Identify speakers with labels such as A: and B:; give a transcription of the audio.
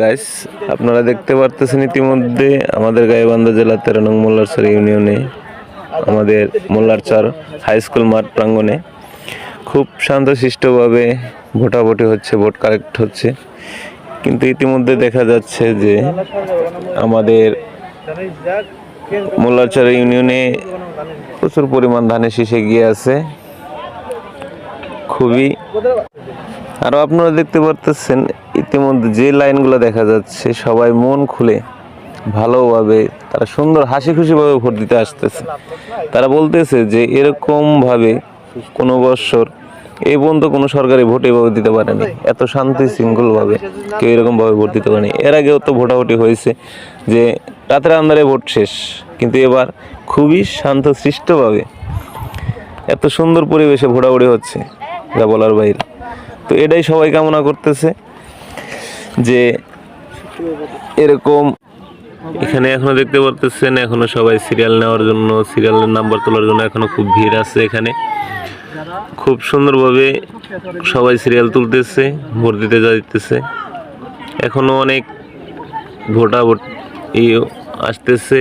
A: Guys, আপনারা দেখতে পারতেছেন ইতিমধ্যে আমাদের গাইবান্ধা জেলা 13 নং মোল্লারচর ইউনিয়নে আমাদের মোল্লারচর হাই স্কুল মাঠ প্রাঙ্গণে খুব শান্তশিষ্টভাবে ভোটাভুটি হচ্ছে, ভোট কালেক্ট হচ্ছে। কিন্তু ইতিমধ্যে দেখা যাচ্ছে যে আমাদের মোল্লারচর ইউনিয়নে প্রচুর পরিমাণ ধানের শীষে গিয়ে আছে খুবই। আরও আপনারা দেখতে পারতেছেন ইতিমধ্যে যে লাইনগুলো দেখা যাচ্ছে, সবাই মন খুলে ভালোভাবে তারা সুন্দর হাসি খুশিভাবে ভোট দিতে আসতেছে। তারা বলতেছে যে এরকমভাবে কোনো বৎসর এই পর্যন্ত কোনো সরকারি ভোট এভাবে দিতে পারেনি, এত শান্তি শৃঙ্খলভাবে কেউ এরকমভাবে ভোট দিতে পারেনি। এর আগেও তো ভোটাভুটি হয়েছে যে রাতের আন্ধারে ভোট শেষ, কিন্তু এবার খুবই শান্তশিষ্টভাবে এত সুন্দর পরিবেশে ভোটাভুটি হচ্ছে যা বলার বাইরে। তো এটাই সবাই কামনা করতেছে যে এরকম। এখানে এখনো দেখতে পারতেছেন এখনো সবাই সিরিয়াল নেওয়ার জন্য, সিরিয়ালের নাম্বার তোলার জন্য এখনো খুব ভিড় আছে। এখানে খুব সুন্দরভাবে সবাই সিরিয়াল তুলতেছে, ভোট দিতে যাইতেছে। এখনো অনেক ভোট আসতেছে।